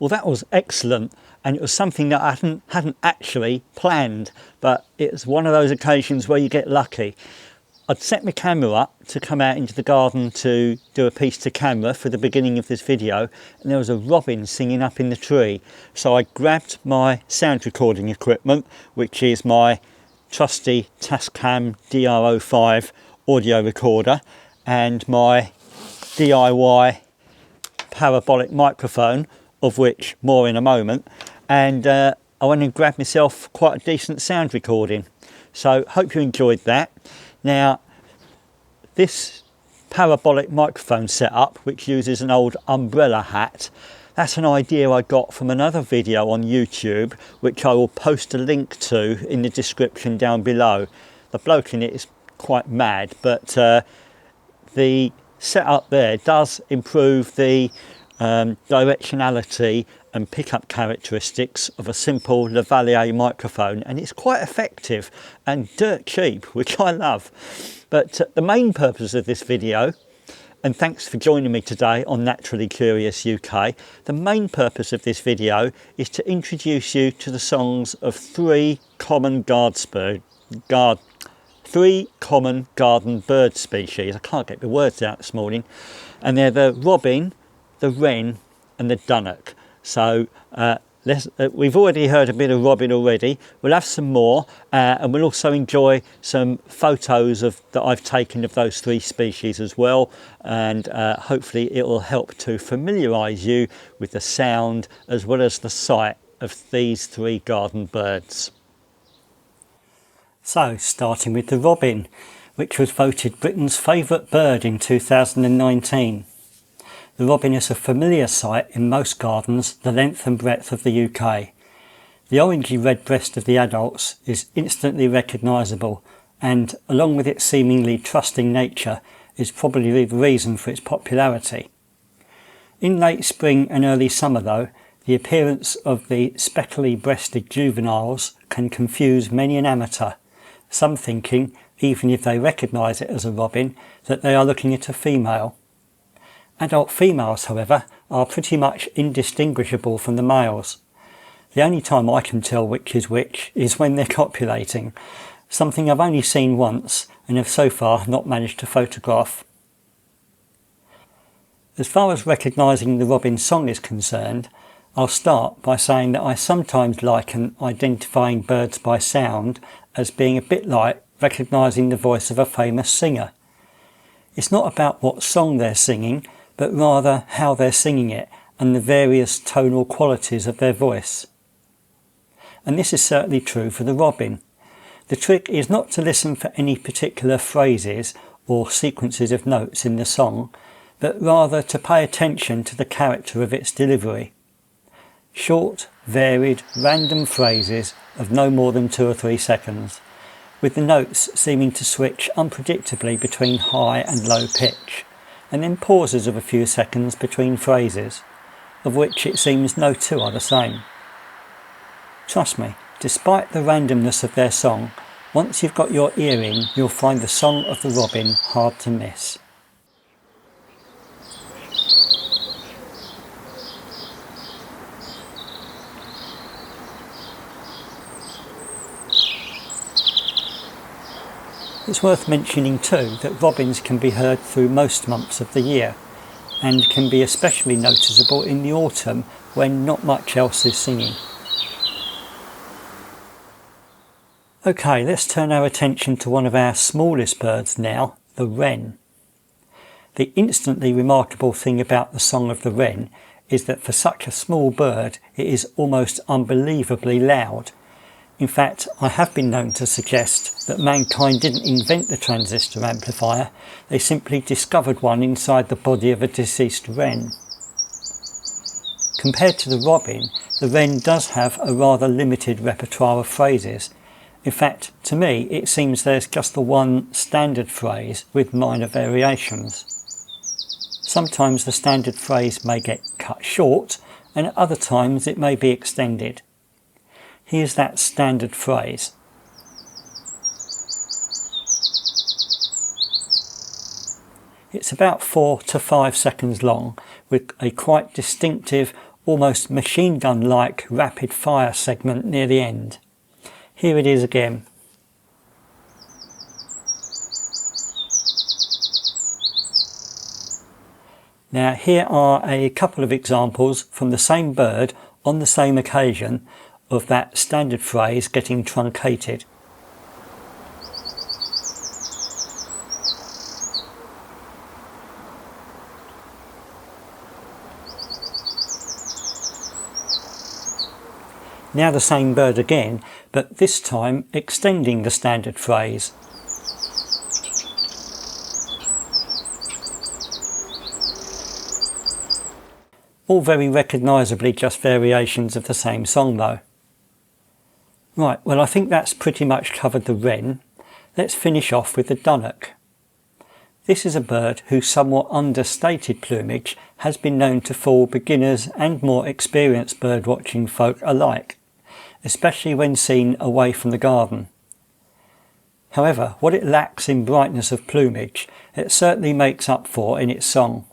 Well, that was excellent, and it was something that I hadn't actually planned, but it's one of those occasions where you get lucky. I'd set my camera up to come out into the garden to do a piece to camera for the beginning of this video, and there was a robin singing up in the tree. So I grabbed my sound recording equipment, which is my trusty Tascam DR05 audio recorder and my DIY parabolic microphone, of which more in a moment, and I went and grabbed myself quite a decent sound recording. So hope you enjoyed that. Now, this parabolic microphone setup, which uses an old umbrella hat, that's an idea I got from another video on YouTube, which I will post a link to in the description down below. The bloke in it is quite mad, but the setup there does improve the directionality and pickup characteristics of a simple lavalier microphone, and it's quite effective and dirt cheap, which I love. But the main purpose of this video, and thanks for joining me today on Naturally Curious UK, the main purpose of this video is to introduce you to the songs of three common garden bird species. I can't get the words out this morning, and they're the robin, the wren and the dunnock. So we've already heard a bit of robin already. We'll have some more, and we'll also enjoy some photos that I've taken of those three species as well, and hopefully it will help to familiarise you with the sound as well as the sight of these three garden birds. So, starting with the robin, which was voted Britain's favourite bird in 2019. The robin is a familiar sight in most gardens the length and breadth of the UK. The orangey red breast of the adults is instantly recognisable, and along with its seemingly trusting nature is probably the reason for its popularity. In late spring and early summer though, the appearance of the speckly breasted juveniles can confuse many an amateur, some thinking, even if they recognise it as a robin, that they are looking at a female. Adult females, however, are pretty much indistinguishable from the males. The only time I can tell which is when they're copulating, something I've only seen once and have so far not managed to photograph. As far as recognising the robin's song is concerned, I'll start by saying that I sometimes liken identifying birds by sound as being a bit like recognising the voice of a famous singer. It's not about what song they're singing, but rather how they're singing it and the various tonal qualities of their voice. And this is certainly true for the robin. The trick is not to listen for any particular phrases or sequences of notes in the song, but rather to pay attention to the character of its delivery. Short, varied, random phrases of no more than 2 or 3 seconds, with the notes seeming to switch unpredictably between high and low pitch, and then pauses of a few seconds between phrases, of which it seems no two are the same. Trust me, despite the randomness of their song, once you've got your ear in, you'll find the song of the robin hard to miss. It's worth mentioning too that robins can be heard through most months of the year, and can be especially noticeable in the autumn when not much else is singing. Okay, let's turn our attention to one of our smallest birds now, the wren. The instantly remarkable thing about the song of the wren is that for such a small bird it is almost unbelievably loud. In fact, I have been known to suggest that mankind didn't invent the transistor amplifier, they simply discovered one inside the body of a deceased wren. Compared to the robin, the wren does have a rather limited repertoire of phrases. In fact, to me, it seems there's just the one standard phrase with minor variations. Sometimes the standard phrase may get cut short, and at other times it may be extended. Here's that standard phrase. It's about 4 to 5 seconds long, with a quite distinctive, almost machine gun-like rapid fire segment near the end. Here it is again. Now here are a couple of examples from the same bird on the same occasion of that standard phrase getting truncated. Now the same bird again, but this time extending the standard phrase. All very recognisably just variations of the same song though. Right, well I think that's pretty much covered the wren. Let's finish off with the Dunnock. This is a bird whose somewhat understated plumage has been known to fool beginners and more experienced birdwatching folk alike, especially when seen away from the garden. However, what it lacks in brightness of plumage, it certainly makes up for in its song.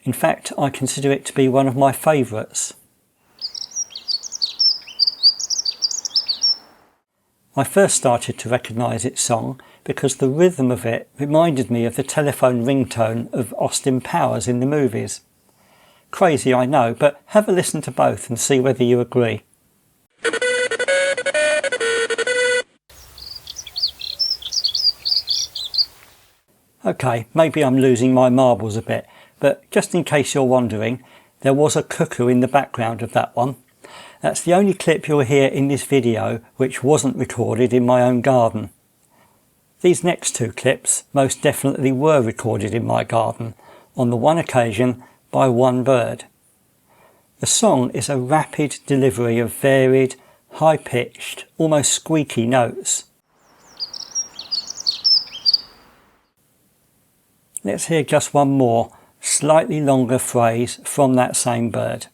In fact, I consider it to be one of my favourites. I first started to recognise its song because the rhythm of it reminded me of the telephone ringtone of Austin Powers in the movies. Crazy, I know, but have a listen to both and see whether you agree. Okay, maybe I'm losing my marbles a bit, but just in case you're wondering, there was a cuckoo in the background of that one. That's the only clip you'll hear in this video which wasn't recorded in my own garden. These next two clips most definitely were recorded in my garden, on the one occasion by one bird. The song is a rapid delivery of varied, high-pitched, almost squeaky notes. Let's hear just one more, slightly longer phrase from that same bird.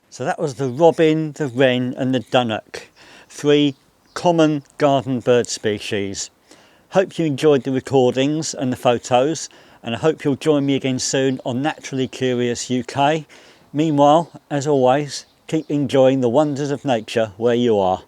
So that was the robin, the wren and the Dunnock, 3 common garden bird species. Hope you enjoyed the recordings and the photos, and I hope you'll join me again soon on Naturally Curious UK. Meanwhile, as always, keep enjoying the wonders of nature where you are.